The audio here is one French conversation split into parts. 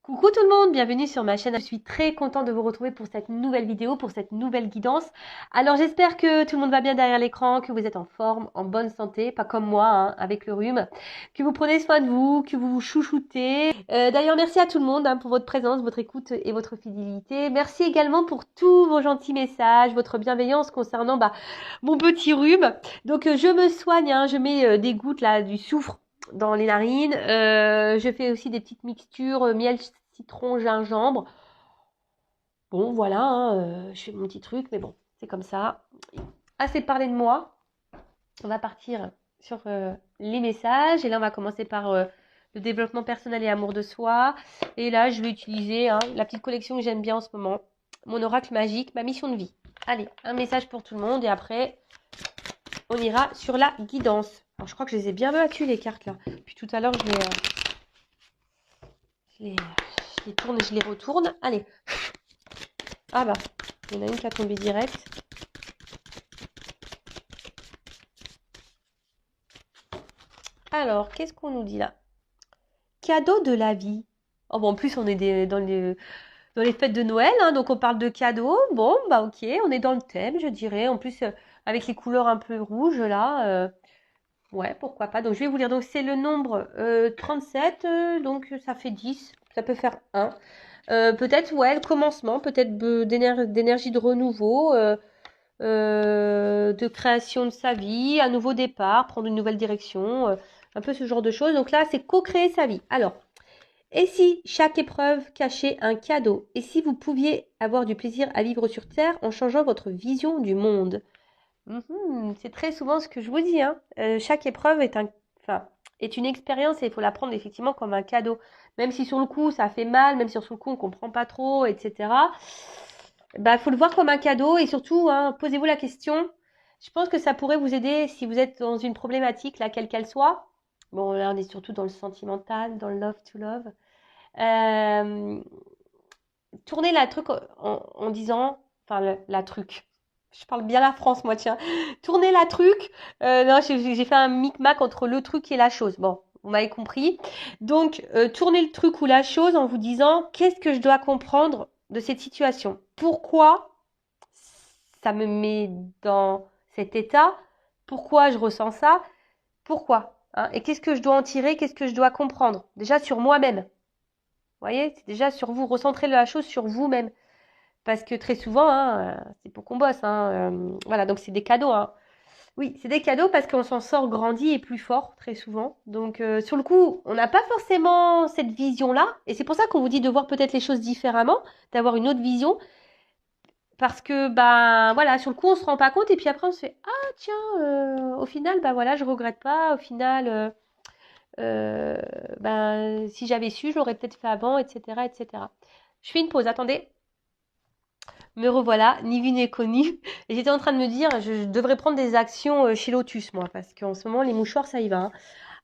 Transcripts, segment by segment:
Coucou tout le monde, bienvenue sur ma chaîne. Je suis très contente de vous retrouver pour cette nouvelle vidéo, pour cette nouvelle guidance. Alors j'espère que tout le monde va bien derrière l'écran, que vous êtes en forme, en bonne santé, pas comme moi hein, avec le rhume, que vous prenez soin de vous, que vous vous chouchoutez. D'ailleurs merci à tout le monde hein, pour votre présence, votre écoute et votre fidélité. Merci également pour tous vos gentils messages, votre bienveillance concernant mon petit rhume. Donc je me soigne, hein, je mets des gouttes là du soufre dans les narines. Je fais aussi des petites mixtures miel, citron, gingembre. Bon, voilà, hein, je fais mon petit truc, mais bon, c'est comme ça. Assez parlé de moi. On va partir sur les messages. Et là, on va commencer par le développement personnel et amour de soi. Et là, je vais utiliser la petite collection que j'aime bien en ce moment. Mon oracle magique, ma mission de vie. Allez, un message pour tout le monde. Et après, on ira sur la guidance. Alors, je crois que je les ai bien battues, les cartes, là. Puis tout à l'heure, je les tourne et je les retourne. Allez. Ah bah, il y en a une qui a tombé direct. Alors, qu'est-ce qu'on nous dit là? Cadeau de la vie. Oh bon, en plus, on est dans les fêtes de Noël, hein, donc on parle de cadeaux. Bon, bah ok, on est dans le thème, je dirais. En plus, avec les couleurs un peu rouges là. Ouais, pourquoi pas. Donc, je vais vous lire. Donc, c'est le nombre 37, donc ça fait 10. Ça peut faire 1. Peut-être, ouais, le commencement, peut-être d'énergie de renouveau. De création de sa vie, un nouveau départ, prendre une nouvelle direction, un peu ce genre de choses. Donc là, c'est co-créer sa vie. Alors, et si chaque épreuve cachait un cadeau? Et si vous pouviez avoir du plaisir à vivre sur Terre en changeant votre vision du monde? C'est très souvent ce que je vous dis. Hein. Chaque épreuve est une expérience et il faut la prendre effectivement comme un cadeau. Même si sur le coup ça fait mal, même si sur le coup on comprend pas trop, etc. Bah, faut le voir comme un cadeau et surtout, hein, posez-vous la question. Je pense que ça pourrait vous aider si vous êtes dans une problématique, laquelle qu'elle soit. Bon, là, on est surtout dans le sentimental, dans le love to love. Euh, Tournez la truc en disant, enfin, la truc. Je parle bien la France, moi, tiens. Tournez la truc. Non, j'ai fait un micmac entre le truc et la chose. Bon, vous m'avez compris. Donc, tournez le truc ou la chose en vous disant, qu'est-ce que je dois comprendre de cette situation? Pourquoi ça me met dans cet état? Pourquoi je ressens ça? Pourquoi? Hein? Et qu'est-ce que je dois en tirer? Qu'est-ce que je dois comprendre? Déjà sur moi-même. Vous voyez, c'est déjà sur vous. Recentrez la chose sur vous-même. Parce que très souvent, hein, c'est pour qu'on bosse. Hein, voilà, donc c'est des cadeaux. Hein. Oui, c'est des cadeaux parce qu'on s'en sort grandi et plus fort, très souvent. Donc, sur le coup, on n'a pas forcément cette vision-là. Et c'est pour ça qu'on vous dit de voir peut-être les choses différemment, d'avoir une autre vision. Parce que, bah, voilà, sur le coup, on se rend pas compte. Et puis après, on se fait, ah, tiens, au final, bah voilà, je regrette pas. Au final, ben, si j'avais su, je l'aurais peut-être fait avant, etc., etc. Je fais une pause, attendez. Me revoilà, ni vu ni connu. Et j'étais en train de me dire, je devrais prendre des actions chez Lotus, moi, parce qu'en ce moment, les mouchoirs, ça y va. Hein.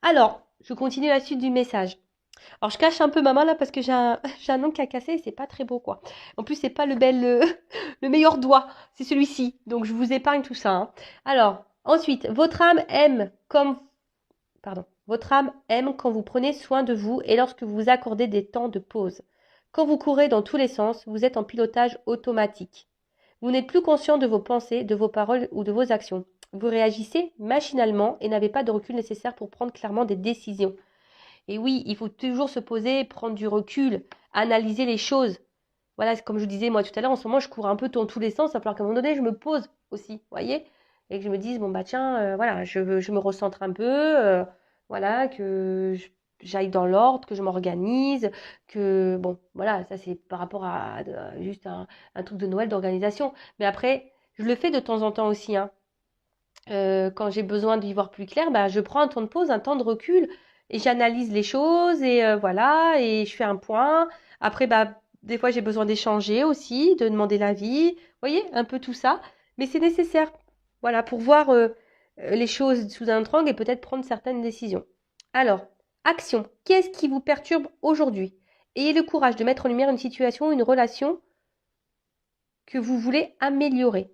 Alors, je continue la suite du message. Alors, je cache un peu ma main là parce que j'ai un ongle qui a cassé et c'est pas très beau, quoi. En plus, c'est pas le meilleur doigt, c'est celui-ci. Donc, je vous épargne tout ça. Hein. Alors, ensuite, votre âme aime quand vous prenez soin de vous et lorsque vous vous accordez des temps de pause. Quand vous courez dans tous les sens, vous êtes en pilotage automatique. Vous n'êtes plus conscient de vos pensées, de vos paroles ou de vos actions. Vous réagissez machinalement et n'avez pas de recul nécessaire pour prendre clairement des décisions. Et oui, il faut toujours se poser, prendre du recul, analyser les choses. Voilà, comme je vous disais moi tout à l'heure, en ce moment, je cours un peu dans tous les sens. Il va falloir qu'à un moment donné, je me pose aussi, vous voyez? Et que je me dise, bon, bah tiens, voilà, je me recentre un peu, voilà, j'aille dans l'ordre, que je m'organise, que, bon, voilà, ça c'est par rapport à juste un truc de Noël d'organisation. Mais après, je le fais de temps en temps aussi, hein. Quand j'ai besoin d'y voir plus clair, bah, je prends un temps de pause, un temps de recul et j'analyse les choses et voilà, et je fais un point. Après, bah, des fois, j'ai besoin d'échanger aussi, de demander l'avis. Vous voyez, un peu tout ça. Mais c'est nécessaire, voilà, pour voir les choses sous un autre angle et peut-être prendre certaines décisions. Alors, action. Qu'est-ce qui vous perturbe aujourd'hui? Ayez le courage de mettre en lumière une situation, une relation que vous voulez améliorer.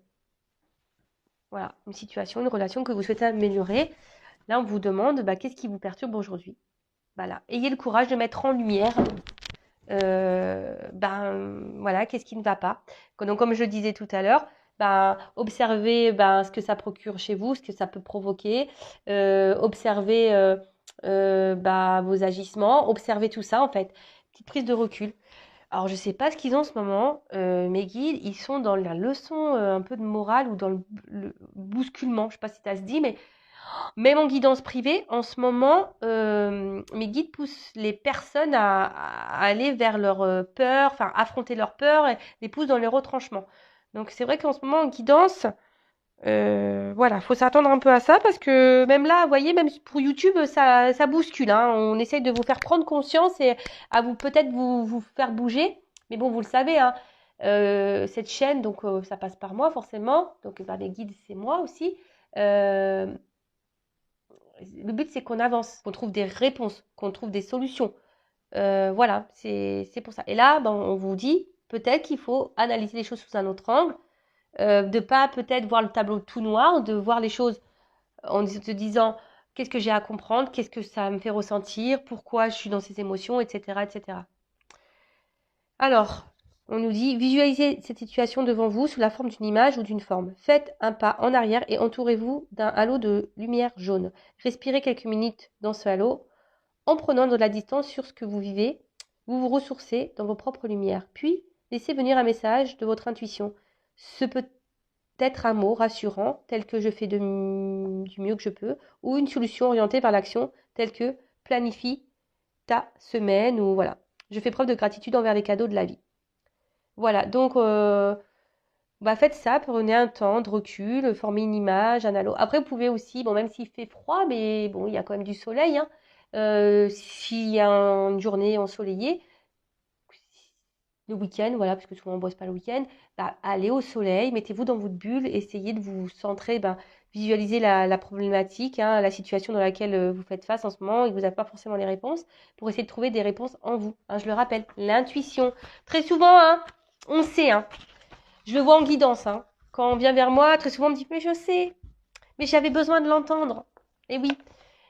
Voilà, une situation, une relation que vous souhaitez améliorer. Là, on vous demande, bah, qu'est-ce qui vous perturbe aujourd'hui? Voilà. Ayez le courage de mettre en lumière voilà, qu'est-ce qui ne va pas. Donc, comme je le disais tout à l'heure, observez ce que ça procure chez vous, ce que ça peut provoquer, observez vos agissements, observez tout ça en fait. Petite prise de recul. Alors, je sais pas ce qu'ils ont en ce moment, mes guides, ils sont dans la leçon un peu de morale ou dans le bousculement, je sais pas si ça se dit, mais même en guidance privée, en ce moment, mes guides poussent les personnes à aller vers leur peur, enfin affronter leur peur, et les poussent dans les retranchements. Donc c'est vrai qu'en ce moment, en guidance, voilà, faut s'attendre un peu à ça parce que même là, vous voyez, même pour YouTube, ça bouscule, hein. On essaye de vous faire prendre conscience et à vous peut-être vous faire bouger. Mais bon, vous le savez, hein, cette chaîne, donc ça passe par moi forcément. Donc les guides, c'est moi aussi. Euh, le but, c'est qu'on avance, qu'on trouve des réponses, qu'on trouve des solutions. Voilà, c'est pour ça. Et là, on vous dit peut-être qu'il faut analyser les choses sous un autre angle, de pas peut-être voir le tableau tout noir, de voir les choses en te disant qu'est-ce que j'ai à comprendre, qu'est-ce que ça me fait ressentir, pourquoi je suis dans ces émotions, etc., etc. Alors, on nous dit visualisez cette situation devant vous sous la forme d'une image ou d'une forme. Faites un pas en arrière et entourez-vous d'un halo de lumière jaune. Respirez quelques minutes dans ce halo en prenant de la distance sur ce que vous vivez. Vous vous ressourcez dans vos propres lumières. Puis, laissez venir un message de votre intuition. Ce peut être un mot rassurant tel que je fais du mieux que je peux ou une solution orientée vers l'action telle que planifie ta semaine ou voilà. Je fais preuve de gratitude envers les cadeaux de la vie. Voilà, donc faites ça, prenez un temps de recul, formez une image, un halo. Après, vous pouvez aussi, bon, même s'il fait froid, mais bon, il y a quand même du soleil, hein. S'il y a une journée ensoleillée, le week-end, voilà, parce que souvent on bosse pas le week-end, allez au soleil, mettez-vous dans votre bulle, essayez de vous centrer, visualisez la problématique, hein, la situation dans laquelle vous faites face en ce moment et que vous n'avez pas forcément les réponses, pour essayer de trouver des réponses en vous. Hein, je le rappelle, l'intuition. Très souvent, hein, on sait, hein, je le vois en guidance, hein. Quand on vient vers moi, très souvent on me dit mais je sais, mais j'avais besoin de l'entendre. Et oui,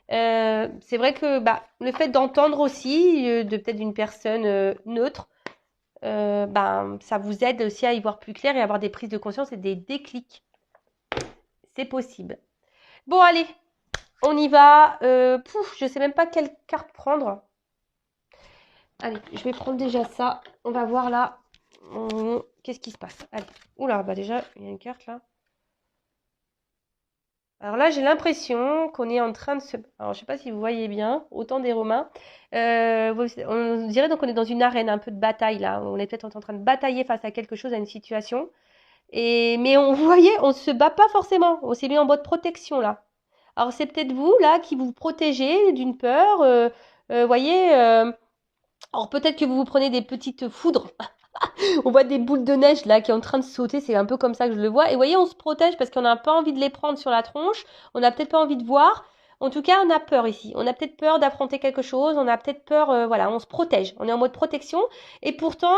c'est vrai que le fait d'entendre aussi, de peut-être d'une personne neutre, ça vous aide aussi à y voir plus clair et à avoir des prises de conscience et des déclics. C'est possible. Bon, allez, on y va. Je sais même pas quelle carte prendre. Allez, je vais prendre déjà ça. On va voir là. Qu'est-ce qui se passe? Allez. Oula, déjà, il y a une carte là. Alors là, j'ai l'impression qu'on est en train de se... Alors, je sais pas si vous voyez bien, au temps des Romains. On dirait donc qu'on est dans une arène, un peu de bataille là. On est peut-être en train de batailler face à quelque chose, à une situation. Mais vous voyez, on ne se bat pas forcément. On s'est mis en mode protection là. Alors, c'est peut-être vous là qui vous protégez d'une peur. Voyez, alors peut-être que vous vous prenez des petites foudres. On voit des boules de neige là qui est en train de sauter, c'est un peu comme ça que je le vois. Et vous voyez, on se protège parce qu'on n'a pas envie de les prendre sur la tronche, on n'a peut-être pas envie de voir. En tout cas, on a peur ici. On a peut-être peur d'affronter quelque chose, on a peut-être peur, voilà, on se protège. On est en mode protection. Et pourtant,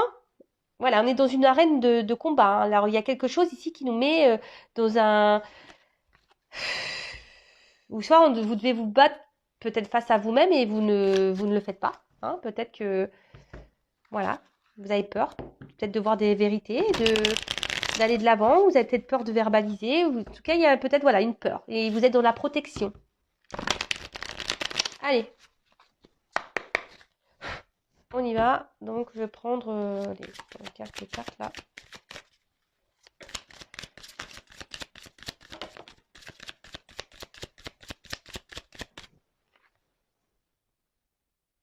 voilà, on est dans une arène de combat, hein. Alors, il y a quelque chose ici qui nous met dans un... Ou soit vous devez vous battre peut-être face à vous-même et vous ne le faites pas. Hein. Peut-être que, voilà, vous avez peur peut-être de voir des vérités, d'aller de l'avant, vous avez peut-être peur de verbaliser, ou, en tout cas, il y a peut-être voilà, une peur, et vous êtes dans la protection. Allez, on y va. Donc, je vais prendre les cartes là.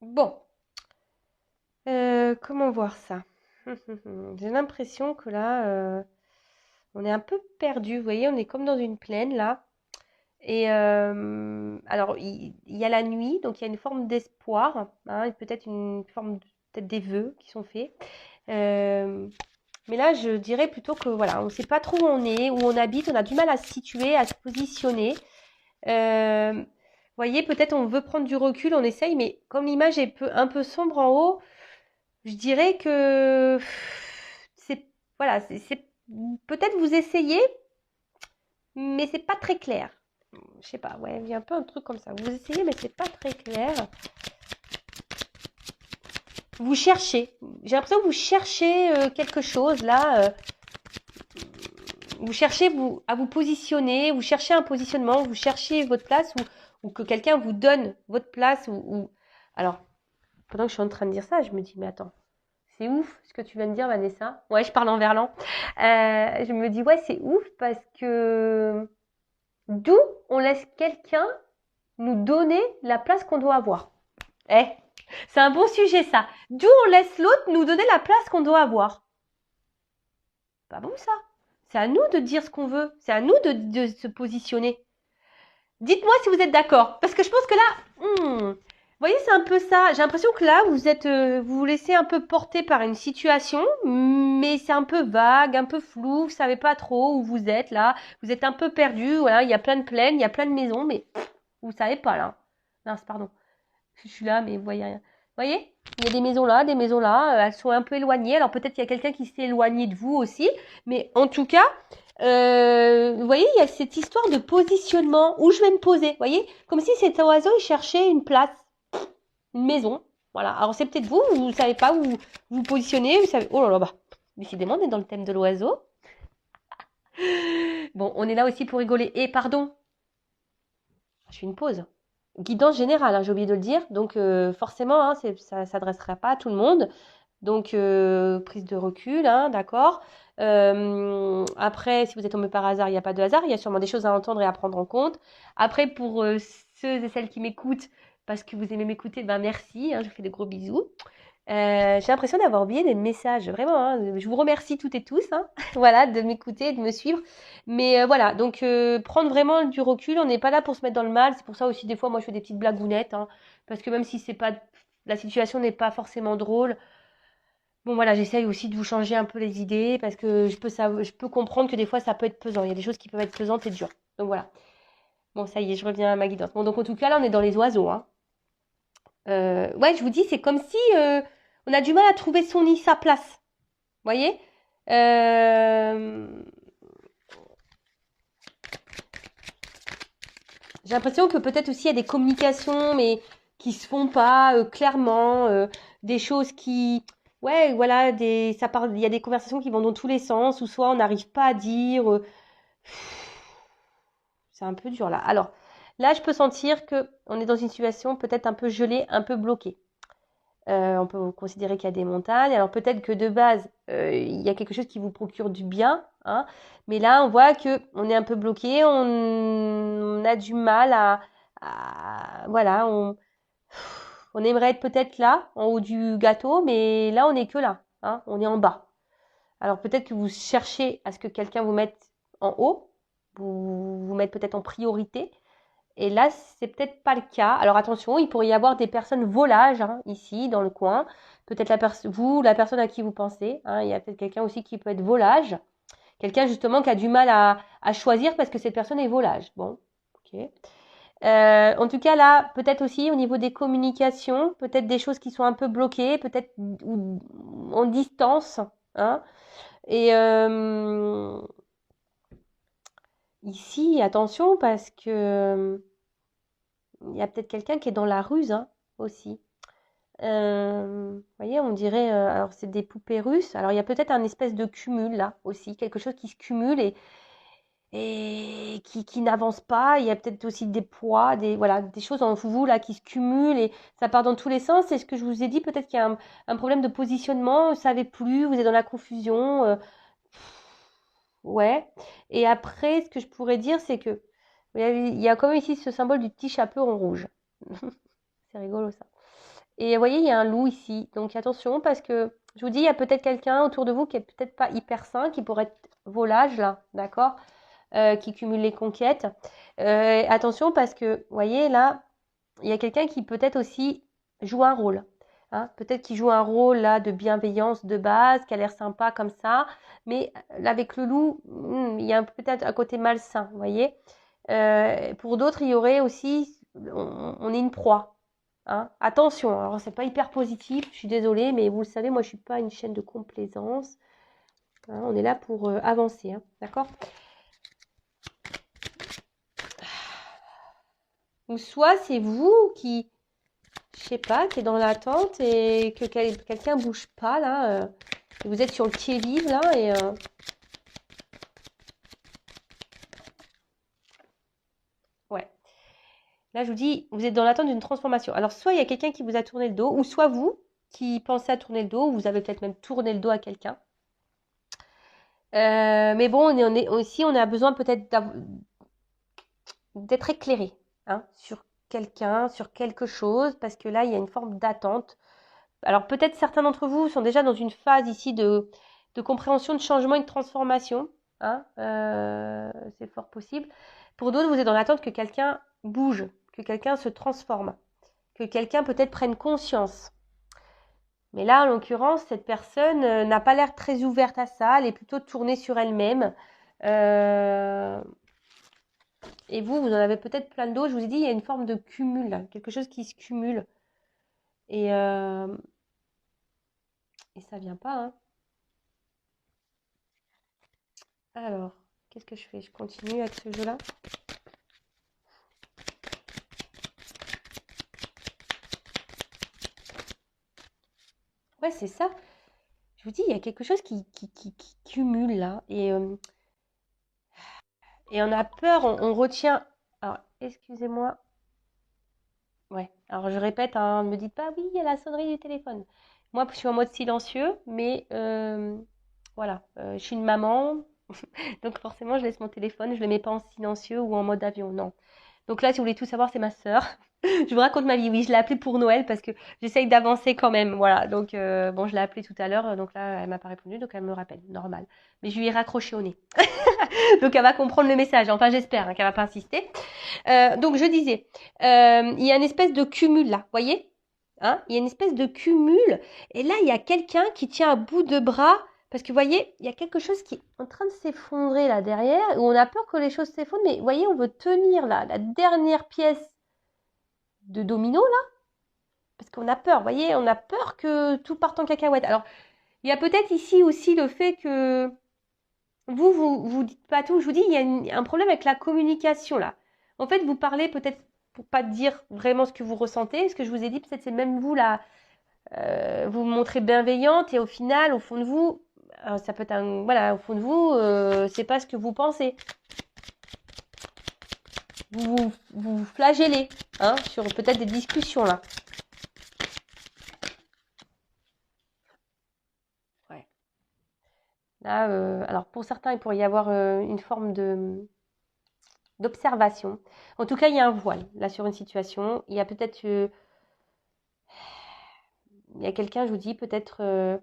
Bon, comment voir ça? J'ai l'impression que là, on est un peu perdu. Vous voyez, on est comme dans une plaine là. Et alors, il y a la nuit, donc il y a une forme d'espoir, hein, peut-être une forme, peut-être des vœux qui sont faits. Mais là, je dirais plutôt que voilà, on ne sait pas trop où on est, où on habite, on a du mal à se situer, à se positionner. Vous voyez, peut-être on veut prendre du recul, on essaye, mais comme l'image est un peu sombre en haut, je dirais que c'est voilà, c'est peut-être vous essayez, mais c'est pas très clair. Je sais pas, ouais, il y a un peu un truc comme ça. Vous essayez, mais c'est pas très clair. Vous cherchez. J'ai l'impression que vous cherchez quelque chose là. Vous cherchez à vous positionner, vous cherchez un positionnement, vous cherchez votre place ou que quelqu'un vous donne votre place. Alors, pendant que je suis en train de dire ça, je me dis, mais attends, c'est ouf ce que tu viens de dire, Vanessa. Ouais, je parle en verlan. Je me dis, ouais, c'est ouf parce que d'où on laisse quelqu'un nous donner la place qu'on doit avoir. Eh, c'est un bon sujet ça. D'où on laisse l'autre nous donner la place qu'on doit avoir. Pas bon ça. C'est à nous de dire ce qu'on veut. C'est à nous de se positionner. Dites-moi si vous êtes d'accord. Parce que je pense que là, vous voyez, c'est un peu ça. J'ai l'impression que là, vous vous laissez un peu porter par une situation, mais c'est un peu vague, un peu flou. Vous savez pas trop où vous êtes là. Vous êtes un peu perdu. Voilà, il y a plein de plaines, il y a plein de maisons, mais vous savez pas là. Mince, pardon. Je suis là, mais vous voyez rien. Vous voyez, il y a des maisons là, elles sont un peu éloignées. Alors peut-être qu'il y a quelqu'un qui s'est éloigné de vous aussi, mais en tout cas, vous voyez, il y a cette histoire de positionnement, où je vais me poser. Vous voyez, comme si cet oiseau il cherchait une place, une maison. Voilà. Alors c'est peut-être vous savez pas où vous positionnez, vous savez. Oh là là, bah, décidément, on est dans le thème de l'oiseau. Bon, on est là aussi pour rigoler. Et pardon, je fais une pause. Guidance générale, hein, j'ai oublié de le dire. Donc forcément, hein, ça ne s'adressera pas à tout le monde. Donc prise de recul, hein, d'accord. Après, si vous êtes tombé par hasard, il n'y a pas de hasard. Il y a sûrement des choses à entendre et à prendre en compte. Après, pour ceux et celles qui m'écoutent, parce que vous aimez m'écouter, ben merci, hein, je vous fais de gros bisous. J'ai l'impression d'avoir oublié des messages, vraiment. Hein, je vous remercie toutes et tous, hein, voilà, de m'écouter, de me suivre. Mais voilà, donc prendre vraiment du recul, on n'est pas là pour se mettre dans le mal. C'est pour ça aussi des fois, moi, je fais des petites blagounettes, hein, parce que même si c'est pas, la situation n'est pas forcément drôle, bon voilà, j'essaye aussi de vous changer un peu les idées, parce que je peux comprendre que des fois, ça peut être pesant. Il y a des choses qui peuvent être pesantes et dures. Donc voilà. Bon, ça y est, je reviens à ma guidance. Bon, donc en tout cas, là, on est dans les oiseaux, hein. Ouais, je vous dis, c'est comme si on a du mal à trouver son nid, sa place. Vous voyez. J'ai l'impression que peut-être aussi il y a des communications, mais qui se font pas clairement, des choses qui, ouais, voilà, ça parle, il y a des conversations qui vont dans tous les sens, ou soit on n'arrive pas à dire. C'est un peu dur là. Alors là, je peux sentir que on est dans une situation peut-être un peu gelée, un peu bloquée. On peut considérer qu'il y a des montagnes. Alors peut-être que de base, il y a quelque chose qui vous procure du bien, hein, mais là, on voit que on est un peu bloqué, on a du mal voilà, on aimerait être peut-être là, en haut du gâteau, mais là, on n'est que là, hein, on est en bas. Alors peut-être que vous cherchez à ce que quelqu'un vous mette en haut, vous mette peut-être en priorité, et là, c'est peut-être pas le cas. Alors attention, il pourrait y avoir des personnes volages, hein, ici dans le coin. Peut-être la personne à qui vous pensez, hein. Il y a peut-être quelqu'un aussi qui peut être volage. Quelqu'un justement qui a du mal à choisir parce que cette personne est volage. Bon, ok. En tout cas là, peut-être aussi au niveau des communications, peut-être des choses qui sont un peu bloquées, peut-être en distance, hein. Et ici, attention parce que il y a peut-être quelqu'un qui est dans la ruse, hein, aussi. Vous voyez, on dirait, alors c'est des poupées russes. Alors il y a peut-être un espèce de cumul là aussi, quelque chose qui se cumule et qui n'avance pas. Il y a peut-être aussi des poids, voilà, des choses en vous là qui se cumulent et ça part dans tous les sens. C'est ce que je vous ai dit, peut-être qu'il y a un problème de positionnement, vous savez plus, vous êtes dans la confusion. Ouais. Et après, ce que je pourrais dire, c'est que il y a quand même ici ce symbole du petit chaperon rouge. C'est rigolo ça. Et vous voyez, il y a un loup ici. Donc attention parce que je vous dis, il y a peut-être quelqu'un autour de vous qui est peut-être pas hyper sain, qui pourrait être volage là, d'accord, qui cumule les conquêtes. Attention parce que, vous voyez, là, il y a quelqu'un qui peut-être aussi joue un rôle. Hein. Peut-être qu'il joue un rôle là de bienveillance de base, qui a l'air sympa comme ça. Mais là, avec le loup, il y a peut-être un côté malsain, vous voyez. Pour d'autres, il y aurait aussi, on est une proie. Hein. Attention, alors c'est pas hyper positif, je suis désolée, mais vous le savez, moi je suis pas une chaîne de complaisance. Hein, on est là pour avancer, hein, d'accord? Ou soit c'est vous qui je sais pas, qui est dans l'attente et que quelqu'un bouge pas là. Vous êtes sur le qui-vive là et ouais. Là, je vous dis, vous êtes dans l'attente d'une transformation. Alors, soit il y a quelqu'un qui vous a tourné le dos, ou soit vous qui pensez à tourner le dos, ou vous avez peut-être même tourné le dos à quelqu'un. Mais bon, aussi, on a besoin peut-être d'être éclairé hein, sur quelqu'un, sur quelque chose, parce que là, il y a une forme d'attente. Alors, peut-être certains d'entre vous sont déjà dans une phase ici de compréhension, de changement et de transformation. Hein, c'est fort possible. Pour d'autres, vous êtes dans l'attente que quelqu'un bouge, que quelqu'un se transforme, que quelqu'un peut-être prenne conscience. Mais là, en l'occurrence, cette personne n'a pas l'air très ouverte à ça, elle est plutôt tournée sur elle-même. Et vous en avez peut-être plein d'autres. Je vous ai dit, il y a une forme de cumul, là, quelque chose qui se cumule. Et, euh, et ça vient pas. Hein. Alors, qu'est-ce que je fais? Je continue avec ce jeu-là. Ouais, c'est ça. Je vous dis, il y a quelque chose qui cumule là. Et on a peur, on retient. Alors, excusez-moi. Ouais, alors je répète, hein, ne me dites pas oui, il y a la sonnerie du téléphone. Moi, je suis en mode silencieux, mais voilà, je suis une maman, donc forcément, je laisse mon téléphone, je le mets pas en silencieux ou en mode avion, non. Donc là, si vous voulez tout savoir, c'est ma sœur. Je vous raconte ma vie. Oui, je l'ai appelée pour Noël parce que j'essaye d'avancer quand même. Voilà. Donc, bon, je l'ai appelée tout à l'heure. Donc là, elle m'a pas répondu. Donc, elle me rappelle. Normal. Mais je lui ai raccroché au nez. Donc, elle va comprendre le message. Enfin, j'espère hein, qu'elle va pas insister. Donc, je disais, il y a une espèce de cumul là. Voyez hein. Il y a une espèce de cumul. Et là, il y a quelqu'un qui tient à bout de bras. Parce que vous voyez, il y a quelque chose qui est en train de s'effondrer là derrière, où on a peur que les choses s'effondrent, mais vous voyez, on veut tenir là, la dernière pièce de domino là, parce qu'on a peur, vous voyez, on a peur que tout parte en cacahuète. Alors, il y a peut-être ici aussi le fait que vous dites pas tout, je vous dis, il y a un problème avec la communication là. En fait, vous parlez peut-être pour pas dire vraiment ce que vous ressentez, ce que je vous ai dit, peut-être c'est même vous là, vous vous montrez bienveillante et au final, au fond de vous, ça peut être un, voilà, au fond de vous, c'est pas ce que vous pensez. Vous flagellez, hein, sur peut-être des discussions là. Ouais. Là, alors pour certains, il pourrait y avoir une forme d'observation. En tout cas, il y a un voile là sur une situation. Il y a peut-être, il y a quelqu'un, je vous dis, peut-être.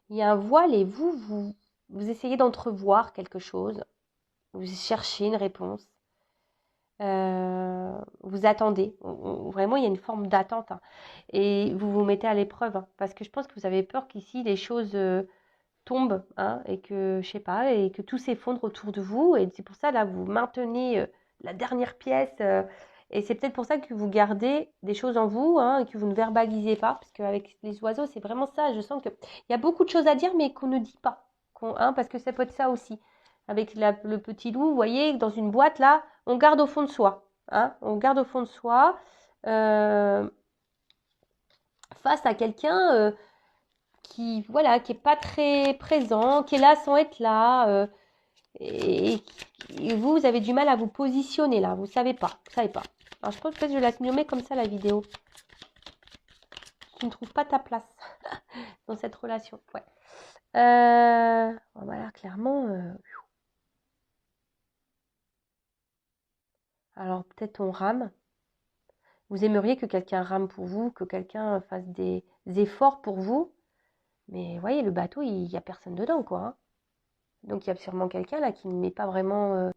Il y a un voile et vous essayez d'entrevoir quelque chose. Vous cherchez une réponse. Vous attendez. Vraiment, il y a une forme d'attente. Hein. Et vous vous mettez à l'épreuve. Hein, parce que je pense que vous avez peur qu'ici, les choses tombent. Hein, et que, je sais pas, et que tout s'effondre autour de vous. Et c'est pour ça, là, vous maintenez la dernière pièce. Et c'est peut-être pour ça que vous gardez des choses en vous hein, et que vous ne verbalisez pas. Parce qu'avec les oiseaux, c'est vraiment ça. Je sens qu'il y a beaucoup de choses à dire, mais qu'on ne dit pas. Hein, parce que ça peut être ça aussi. Avec le petit loup, vous voyez, dans une boîte, là, on garde au fond de soi. Hein, on garde au fond de soi face à quelqu'un qui, voilà, qui est pas très présent, qui est là sans être là. Et vous avez du mal à vous positionner là. Vous savez pas. Vous savez pas. Alors, je pense que je vais la nommer comme ça, la vidéo. Tu ne trouves pas ta place dans cette relation. Ouais. Voilà, clairement. Alors, peut-être on rame. Vous aimeriez que quelqu'un rame pour vous, que quelqu'un fasse des efforts pour vous. Mais vous voyez, le bateau, il n'y a personne dedans, quoi. Hein. Donc il y a sûrement quelqu'un là qui ne met pas vraiment,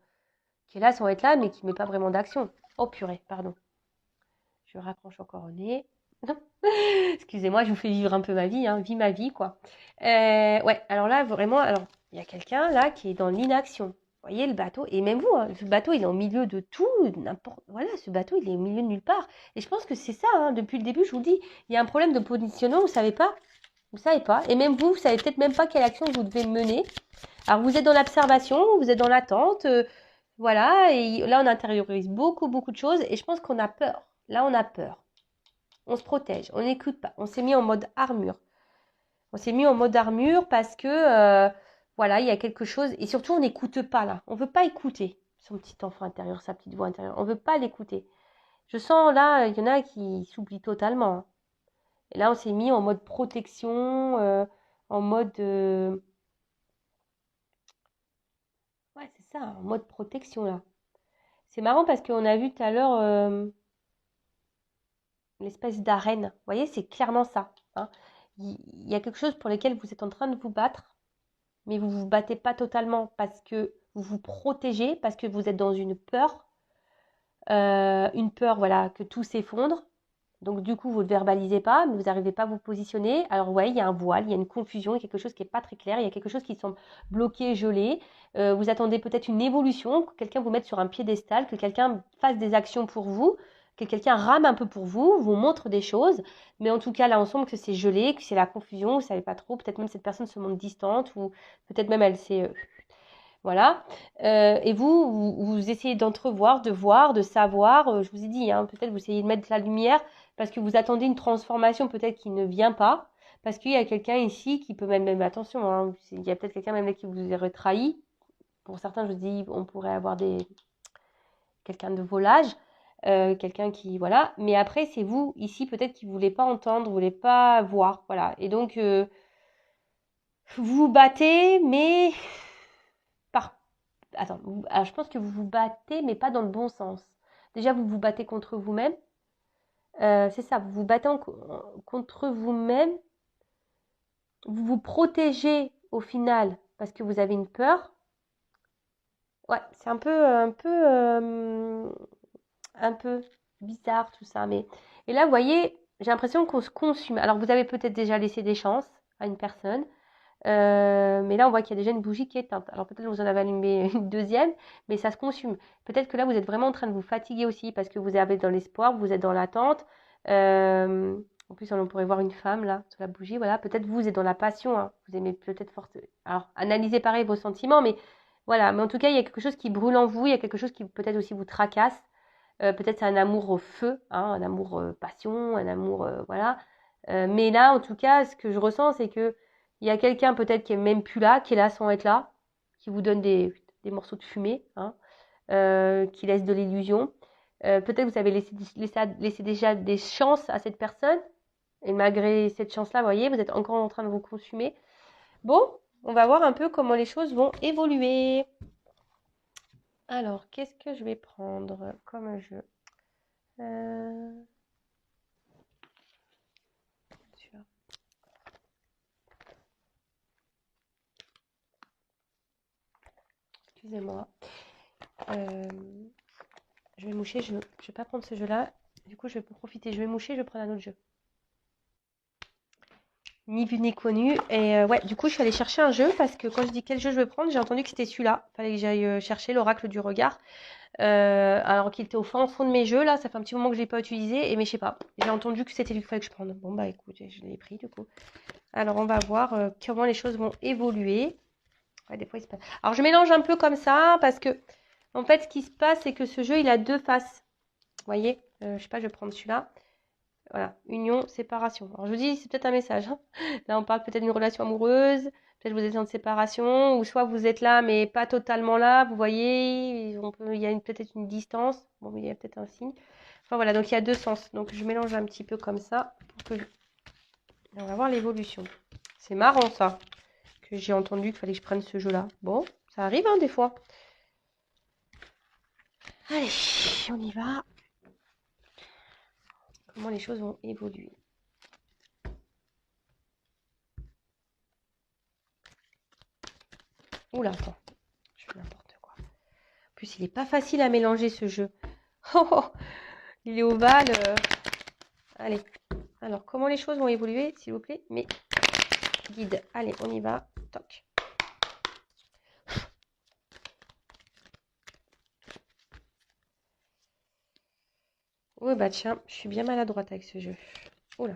qui est là sans être là, mais qui ne met pas vraiment d'action. Oh purée, pardon. Je raccroche encore au nez. Excusez-moi, je vous fais vivre un peu ma vie, hein, vis ma vie, quoi. Ouais, alors là, vraiment, alors, il y a quelqu'un là qui est dans l'inaction. Vous voyez le bateau, et même vous, hein, ce bateau, il est au milieu de tout, n'importe. Voilà, ce bateau, il est au milieu de nulle part. Et je pense que c'est ça, hein, depuis le début, je vous dis, il y a un problème de positionnement, vous savez pas. Vous savez pas. Et même vous savez peut-être même pas quelle action vous devez mener. Alors, vous êtes dans l'observation, vous êtes dans l'attente. Voilà, et là, on intériorise beaucoup, beaucoup de choses et je pense qu'on a peur. Là, on a peur. On se protège, on n'écoute pas. On s'est mis en mode armure. On s'est mis en mode armure parce que, voilà, il y a quelque chose. Et surtout, on n'écoute pas là. On ne veut pas écouter son petit enfant intérieur, sa petite voix intérieure. On ne veut pas l'écouter. Je sens là, il y en a qui s'oublient totalement, hein. Et là, on s'est mis en mode protection, en mode... ouais, c'est ça, en mode protection là. C'est marrant parce qu'on a vu tout à l'heure l'espèce d'arène. Vous voyez, c'est clairement ça, hein. Il y a quelque chose pour lequel vous êtes en train de vous battre, mais vous ne vous battez pas totalement parce que vous vous protégez, parce que vous êtes dans une peur, voilà, que tout s'effondre. Donc du coup, vous ne le verbalisez pas, mais vous n'arrivez pas à vous positionner. Alors ouais, il y a un voile, il y a une confusion, il y a quelque chose qui n'est pas très clair, il y a quelque chose qui semble bloqué, gelé. Vous attendez peut-être une évolution, que quelqu'un vous mette sur un piédestal, que quelqu'un fasse des actions pour vous, que quelqu'un rame un peu pour vous, vous montre des choses. Mais en tout cas, là, on sent que c'est gelé, que c'est la confusion, vous ne savez pas trop. Peut-être même cette personne se montre distante, ou peut-être même elle s'est... voilà. Et vous essayez d'entrevoir, de voir, de savoir. Je vous ai dit, hein, peut-être vous essayez de mettre la lumière parce que vous attendez une transformation peut-être qui ne vient pas. Parce qu'il y a quelqu'un ici qui peut même attention, hein, il y a peut-être quelqu'un même là qui vous aurait trahi. Pour certains, je vous dis, on pourrait avoir quelqu'un de vos âges, quelqu'un qui, voilà. Mais après, c'est vous ici peut-être qui ne voulez pas entendre, vous ne voulez pas voir, voilà. Et donc, vous vous battez, mais par attends, alors je pense que vous vous battez, mais pas dans le bon sens. Déjà, vous vous battez contre vous-même. C'est ça, vous vous battez contre vous-même. Vous vous protégez au final parce que vous avez une peur. Ouais, c'est un peu bizarre tout ça. Mais et là, vous voyez, j'ai l'impression qu'on se consume. Alors, vous avez peut-être déjà laissé des chances à une personne. Mais là, on voit qu'il y a déjà une bougie qui est éteinte. Alors peut-être que vous en avez allumé une deuxième, mais ça se consume. Peut-être que là, vous êtes vraiment en train de vous fatiguer aussi parce que vous avez dans l'espoir, vous êtes dans l'attente. En plus, on pourrait voir une femme là sur la bougie. Voilà, peut-être vous êtes dans la passion, hein. Vous aimez peut-être forte. Alors, analysez pareil vos sentiments, mais voilà. Mais en tout cas, il y a quelque chose qui brûle en vous. Il y a quelque chose qui peut-être aussi vous tracasse. Peut-être c'est un amour au feu, hein, un amour passion, un amour voilà. Mais là, en tout cas, ce que je ressens, c'est que il y a quelqu'un peut-être qui est même plus là, qui est là sans être là, qui vous donne des morceaux de fumée, hein, qui laisse de l'illusion. Peut-être que vous avez laissé déjà des chances à cette personne, et malgré cette chance-là, vous voyez, vous êtes encore en train de vous consumer. Bon, on va voir un peu comment les choses vont évoluer. Alors, qu'est-ce que je vais prendre comme jeu? Celui-là. Excusez-moi. Je vais moucher, je vais pas prendre ce jeu-là. Du coup, je vais profiter. Je vais moucher, je vais prendre un autre jeu. Ni vu ni connu. Et ouais, du coup, je suis allée chercher un jeu parce que quand je dis quel jeu je veux prendre, j'ai entendu que c'était celui-là. Fallait que j'aille chercher l'oracle du regard. Alors qu'il était au fond de mes jeux, là, ça fait un petit moment que je ne l'ai pas utilisé. Et mais je sais pas, j'ai entendu que c'était lui qu'il fallait que je prenne. Bon, bah écoutez, je l'ai pris du coup. Alors, on va voir comment les choses vont évoluer. Ouais, des fois, il se passe. Alors, je mélange un peu comme ça parce que, en fait, ce qui se passe, c'est que ce jeu, il a deux faces. Vous voyez, je sais pas, je vais prendre celui-là. Voilà, union, séparation. Alors je vous dis, c'est peut-être un message, hein. Là, on parle peut-être d'une relation amoureuse, peut-être vous êtes en séparation, ou soit vous êtes là, mais pas totalement là, vous voyez, il y a peut-être une distance, bon, il y a peut-être un signe. Enfin voilà, donc il y a deux sens. Donc je mélange un petit peu comme ça, pour que... on va voir l'évolution. C'est marrant ça, que j'ai entendu qu'il fallait que je prenne ce jeu-là. Bon, ça arrive, hein, des fois. Allez, on y va. Comment les choses vont évoluer. Oula, attends, je fais n'importe quoi. En plus, il n'est pas facile à mélanger ce jeu. Oh, oh, il est ovale. Allez, alors comment les choses vont évoluer, s'il vous plaît? Mais guide, allez, on y va. Toc. Oh bah tiens, je suis bien maladroite avec ce jeu. Oula.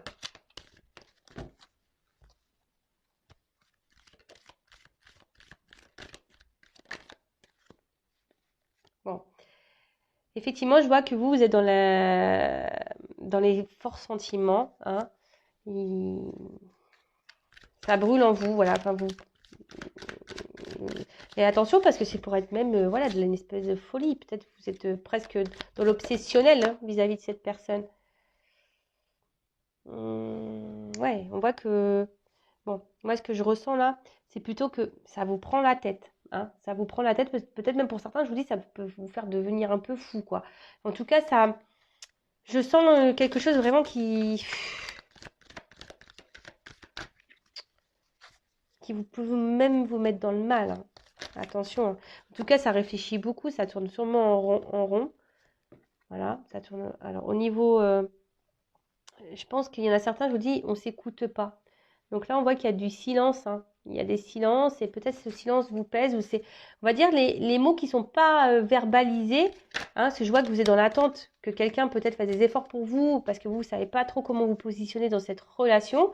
effectivement, je vois que vous êtes dans les forts sentiments, hein. Il- Ça brûle en vous, voilà. Enfin, vous... Et attention, parce que c'est pour être même, voilà, de une espèce de folie. Peut-être que vous êtes presque dans l'obsessionnel, hein, vis-à-vis de cette personne. Ouais, on voit que... Bon, moi, ce que je ressens là, c'est plutôt que ça vous prend la tête, hein. Ça vous prend la tête, peut-être même pour certains, je vous dis, ça peut vous faire devenir un peu fou, quoi. En tout cas, ça... Je sens quelque chose vraiment qui vous peut même vous mettre dans le mal, hein. Attention, hein. En tout cas, ça réfléchit beaucoup, ça tourne sûrement en rond. Voilà, ça tourne. Alors, au niveau, je pense qu'il y en a certains, je vous dis, on s'écoute pas. Donc là, on voit qu'il y a du silence, hein. Il y a des silences et peut-être ce silence vous pèse ou c'est, on va dire, les mots qui sont pas verbalisés, hein, parce que je vois que vous êtes dans l'attente que quelqu'un peut-être fasse des efforts pour vous parce que vous ne savez pas trop comment vous positionner dans cette relation.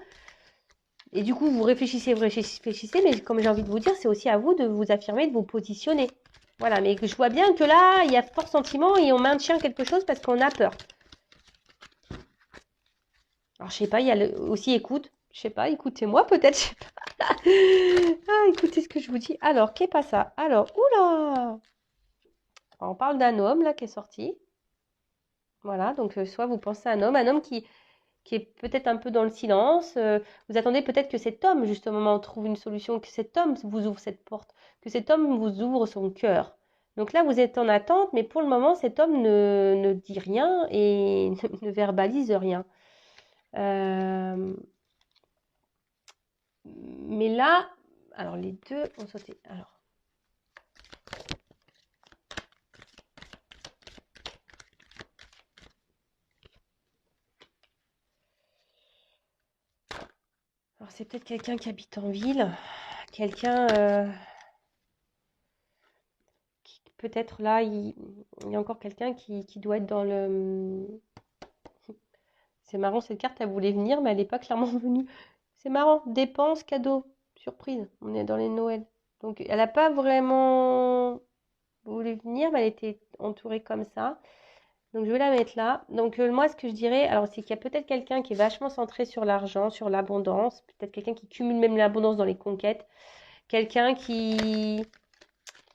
Et du coup, vous réfléchissez, mais comme j'ai envie de vous dire, c'est aussi à vous de vous affirmer, de vous positionner. Voilà, mais je vois bien que là, il y a fort sentiment et on maintient quelque chose parce qu'on a peur. Alors, je sais pas, il y a aussi écoute. Je sais pas, écoutez-moi peut-être, je sais pas. Ah, écoutez ce que je vous dis. Alors, qu'est pas ça? Alors, oula! On parle d'un homme là qui est sorti. Voilà, donc soit vous pensez à un homme qui est peut-être un peu dans le silence. Vous attendez peut-être que cet homme, justement, trouve une solution, que cet homme vous ouvre cette porte, que cet homme vous ouvre son cœur. Donc là, vous êtes en attente, mais pour le moment, cet homme ne dit rien et ne verbalise rien. Euh, mais là, alors les deux ont sauté. Alors c'est peut-être quelqu'un qui habite en ville, quelqu'un peut-être là, il y a encore quelqu'un qui doit être dans le... C'est marrant, cette carte, elle voulait venir, mais elle n'est pas clairement venue. C'est marrant, dépenses, cadeaux, surprise, on est dans les Noëls. Donc elle n'a pas vraiment voulu venir, mais elle était entourée comme ça. Donc je vais la mettre là. Donc moi, ce que je dirais, alors c'est qu'il y a peut-être quelqu'un qui est vachement centré sur l'argent, sur l'abondance, peut-être quelqu'un qui cumule même l'abondance dans les conquêtes, quelqu'un qui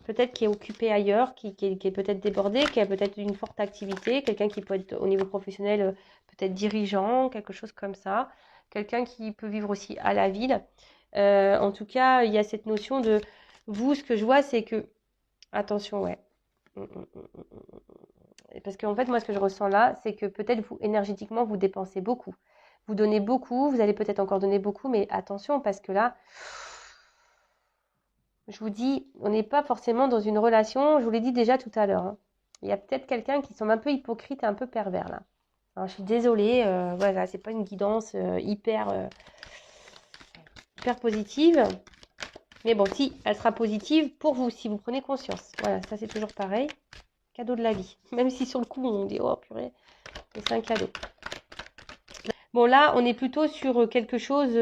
peut-être qui est occupé ailleurs, qui est peut-être débordé, qui a peut-être une forte activité, quelqu'un qui peut être au niveau professionnel, peut-être dirigeant, quelque chose comme ça, quelqu'un qui peut vivre aussi à la ville. En tout cas, il y a cette notion de vous, ce que je vois, c'est que attention, ouais. Parce qu'en fait, moi, ce que je ressens là, c'est que peut-être vous, énergétiquement, vous dépensez beaucoup. Vous donnez beaucoup, vous allez peut-être encore donner beaucoup, mais attention, parce que là, je vous dis, on n'est pas forcément dans une relation, je vous l'ai dit déjà tout à l'heure, hein. Il y a peut-être quelqu'un qui semble un peu hypocrite et un peu pervers là. Alors, je suis désolée, voilà, c'est pas une guidance hyper positive. Mais bon, si, elle sera positive pour vous, si vous prenez conscience. Voilà, ça c'est toujours pareil. Cadeau de la vie. Même si sur le coup, on dit, oh purée, c'est un cadeau. Bon, là, on est plutôt sur quelque chose...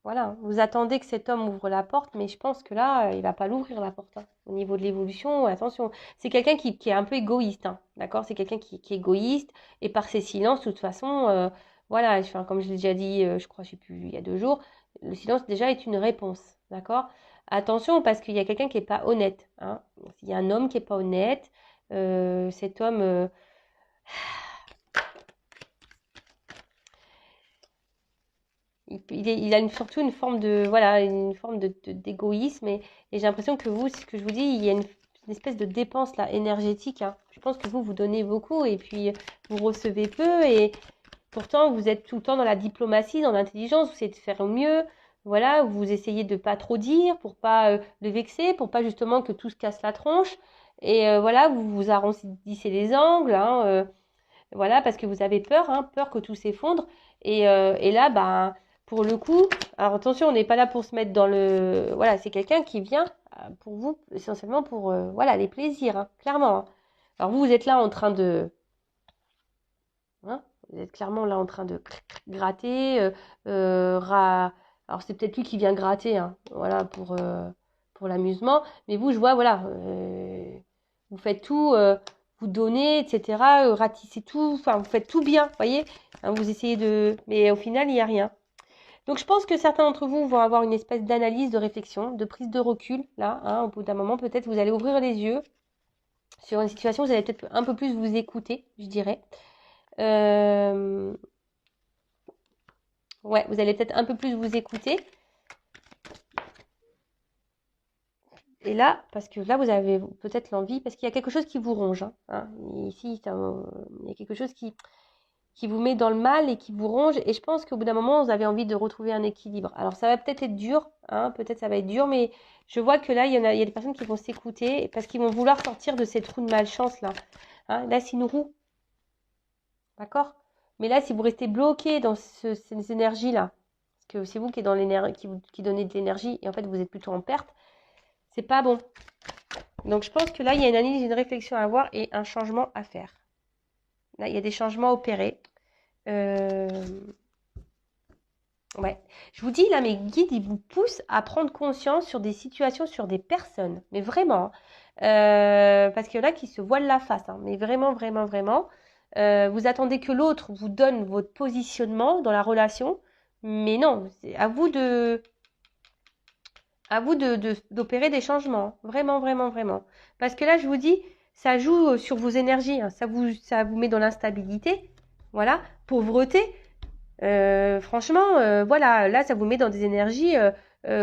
voilà, vous attendez que cet homme ouvre la porte, mais je pense que là, il va pas l'ouvrir la porte, hein. Au niveau de l'évolution, attention. C'est quelqu'un qui est un peu égoïste, hein, d'accord? C'est quelqu'un qui est égoïste, et par ses silences, de toute façon, voilà, enfin, comme je l'ai déjà dit, je crois, je sais plus, il y a 2 jours, le silence déjà est une réponse, d'accord? Attention, parce qu'il y a quelqu'un qui est pas honnête, hein. Il y a un homme qui est pas honnête, cet homme... il a surtout une forme de voilà une forme d'égoïsme et j'ai l'impression que vous, ce que je vous dis, il y a une espèce de dépense là énergétique, hein. Je pense que vous donnez beaucoup et puis vous recevez peu et pourtant vous êtes tout le temps dans la diplomatie, dans l'intelligence, vous essayez de faire au mieux. Voilà, vous essayez de pas trop dire pour pas le vexer, pour pas justement que tout se casse la tronche et voilà, vous arrondissez les angles, hein, voilà, parce que vous avez peur, hein, peur que tout s'effondre. Et là, ben, pour le coup, alors attention, on n'est pas là pour se mettre dans le... Voilà, c'est quelqu'un qui vient pour vous, essentiellement pour, voilà, les plaisirs, hein, clairement, hein. Alors vous êtes là en train de... hein, vous êtes clairement là en train de gratter. Alors c'est peut-être lui qui vient gratter, hein, voilà, pour l'amusement. Mais vous, je vois, voilà, Vous faites tout, vous donnez, etc. Ratissez tout, enfin, vous faites tout bien, vous voyez. Hein, vous essayez de... Mais au final, il n'y a rien. Donc, je pense que certains d'entre vous vont avoir une espèce d'analyse, de réflexion, de prise de recul, là. Hein, au bout d'un moment, peut-être vous allez ouvrir les yeux sur une situation, vous allez peut-être un peu plus vous écouter, je dirais. Ouais, vous allez peut-être un peu plus vous écouter. Et là, parce que là, vous avez peut-être l'envie, parce qu'il y a quelque chose qui vous ronge. Hein. Ici, il y a quelque chose qui vous met dans le mal et qui vous ronge. Et je pense qu'au bout d'un moment, vous avez envie de retrouver un équilibre. Alors, ça va peut-être être dur, hein, peut-être ça va être dur, mais je vois que là, il y a des personnes qui vont s'écouter parce qu'ils vont vouloir sortir de ces trous de malchance là. Hein, là, c'est une roue, d'accord? Mais là, si vous restez bloqué dans ces énergies-là, parce que c'est vous qui, est dans l'énergie, qui donnez de l'énergie et en fait, vous êtes plutôt en perte, c'est pas bon. Donc, je pense que là, il y a une analyse, une réflexion à avoir et un changement à faire. Là, il y a des changements opérés. Ouais. Je vous dis, là, mes guides, ils vous poussent à prendre conscience sur des situations, sur des personnes. Mais vraiment. Parce qu'il y en a qui se voilent la face. Hein, mais vraiment, vraiment, vraiment. Vous attendez que l'autre vous donne votre positionnement dans la relation. Mais non, c'est à vous d'opérer des changements. Vraiment, vraiment, vraiment. Parce que là, je vous dis, ça joue sur vos énergies. Hein, ça vous met dans l'instabilité. Voilà. Pauvreté. Franchement, voilà, là, ça vous met dans des énergies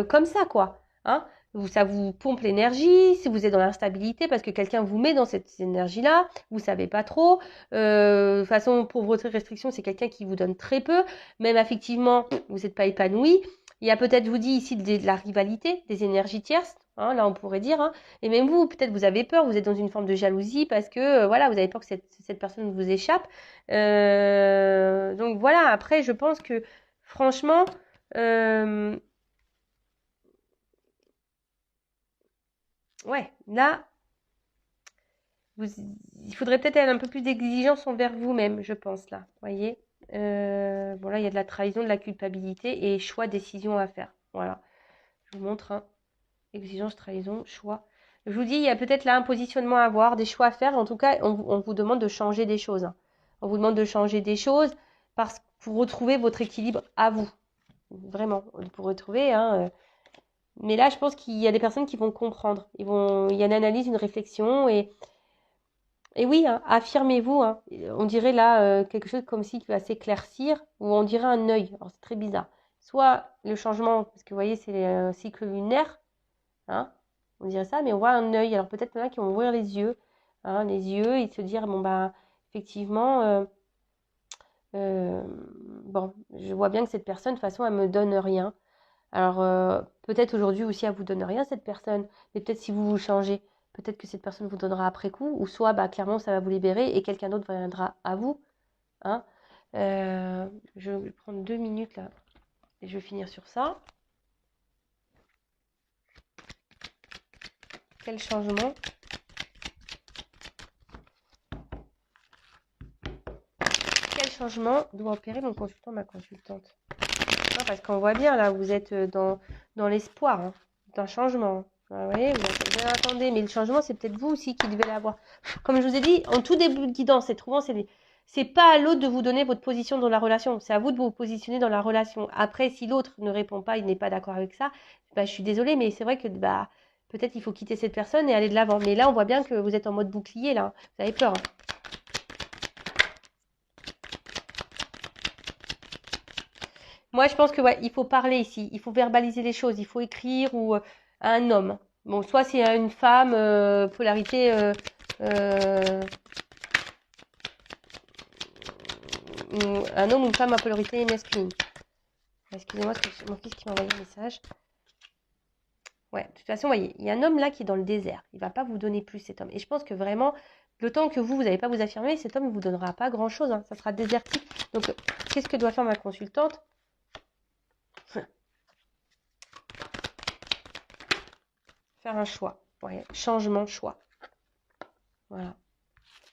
comme ça, quoi. Hein. Ça vous pompe l'énergie, si vous êtes dans l'instabilité, parce que quelqu'un vous met dans cette énergie-là, vous savez pas trop. De toute façon, pauvreté, restriction, c'est quelqu'un qui vous donne très peu. Même affectivement, vous n'êtes pas épanoui. Il y a peut-être, je vous dis ici, de la rivalité, des énergies tierces. Hein, là, on pourrait dire. Hein. Et même vous, peut-être, vous avez peur, vous êtes dans une forme de jalousie parce que, voilà, vous avez peur que cette personne vous échappe. Donc voilà, après, je pense que franchement, ouais, là, vous, il faudrait peut-être avoir un peu plus d'exigence envers vous-même, je pense, là. Vous voyez. Bon, là, il y a de la trahison, de la culpabilité et choix, décision à faire. Voilà. Je vous montre, hein. Exigence, trahison, choix. Je vous dis, il y a peut-être là un positionnement à avoir, des choix à faire. En tout cas, on vous demande de changer des choses. Hein. On vous demande de changer des choses parce que pour retrouver votre équilibre à vous. Vraiment, pour retrouver. Hein. Mais là, je pense qu'il y a des personnes qui vont comprendre. Il y a une analyse, une réflexion. Et oui, hein, affirmez-vous. Hein. On dirait là quelque chose comme si qui va s'éclaircir, ou on dirait un œil. Alors, c'est très bizarre. Soit le changement, parce que vous voyez, c'est un cycle lunaire. Hein, on dirait ça, mais on voit un œil. Alors, peut-être qu'il y en a qui vont ouvrir les yeux, et se dire, bon, bah, effectivement, bon, je vois bien que cette personne, de toute façon, elle me donne rien. Alors, peut-être aujourd'hui aussi, elle vous donne rien, cette personne. Mais peut-être si vous vous changez, peut-être que cette personne vous donnera après coup. Ou soit, bah, clairement, ça va vous libérer et quelqu'un d'autre viendra à vous. Hein. Je vais prendre 2 minutes là. Et je vais finir sur ça. Quel changement? Quel changement doit opérer mon consultant, ma consultante? Non, parce qu'on voit bien, là, vous êtes dans l'espoir hein, d'un changement. Vous voyez, vous attendez, mais le changement, c'est peut-être vous aussi qui devez l'avoir. Comme je vous ai dit, en tout début de guidance, c'est pas à l'autre de vous donner votre position dans la relation. C'est à vous de vous positionner dans la relation. Après, si l'autre ne répond pas, il n'est pas d'accord avec ça, bah, je suis désolée, mais c'est vrai que bah, peut-être il faut quitter cette personne et aller de l'avant. Mais là, on voit bien que vous êtes en mode bouclier, là. Vous avez peur. Hein. Moi, je pense que ouais, il faut parler ici, il faut verbaliser les choses, il faut écrire ou à un homme. Bon, soit c'est à une femme, polarité, euh, un homme ou une femme à polarité masculine. Excusez-moi, c'est mon fils qui m'a envoyé un message. Ouais, de toute façon, vous voyez, il y a un homme là qui est dans le désert. Il va pas vous donner plus, cet homme. Et je pense que vraiment, le temps que vous n'allez pas vous affirmer, cet homme ne vous donnera pas grand-chose. Hein. Ça sera désertique. Donc, qu'est-ce que doit faire ma consultante? Faire un choix. Ouais, changement, choix. Voilà.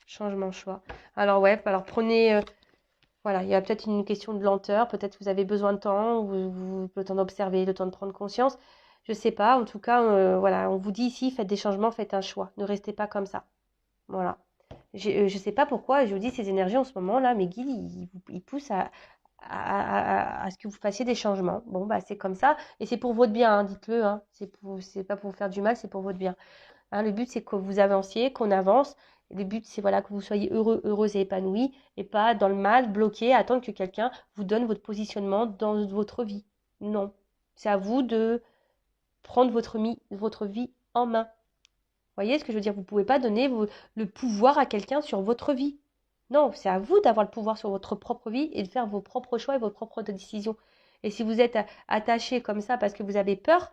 Changement, choix. Alors ouais, alors prenez, voilà, il y a peut-être une question de lenteur, peut-être vous avez besoin de temps, le temps d'observer, le temps de prendre conscience, je sais pas, en tout cas, voilà, on vous dit ici, faites des changements, faites un choix, ne restez pas comme ça. Voilà. Je sais pas pourquoi, je vous dis ces énergies en ce moment-là, mes guides, ils poussent à ce que vous fassiez des changements. Bon, bah c'est comme ça, et c'est pour votre bien, hein, dites-le, hein. C'est pas pour vous faire du mal, c'est pour votre bien. Hein, le but, c'est que vous avanciez, qu'on avance. Le but, c'est voilà, que vous soyez heureux, heureuse et épanoui, et pas dans le mal, bloqué, à attendre que quelqu'un vous donne votre positionnement dans votre vie. Non. C'est à vous de prendre votre vie en main. Vous voyez ce que je veux dire? Vous ne pouvez pas donner le pouvoir à quelqu'un sur votre vie. Non, c'est à vous d'avoir le pouvoir sur votre propre vie et de faire vos propres choix et vos propres décisions. Et si vous êtes attaché comme ça parce que vous avez peur,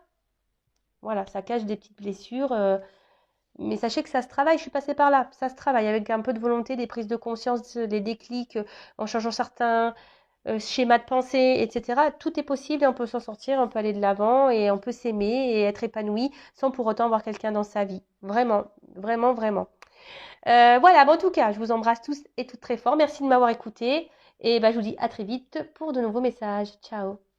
voilà, ça cache des petites blessures. Mais sachez que ça se travaille, je suis passée par là. Ça se travaille avec un peu de volonté, des prises de conscience, des déclics, en changeant certains schémas de pensée, etc. Tout est possible et on peut s'en sortir, on peut aller de l'avant et on peut s'aimer et être épanoui sans pour autant avoir quelqu'un dans sa vie. Vraiment, vraiment, vraiment. Voilà, bon, en tout cas, je vous embrasse tous et toutes très fort. Merci de m'avoir écouté et bah, je vous dis à très vite pour de nouveaux messages. Ciao.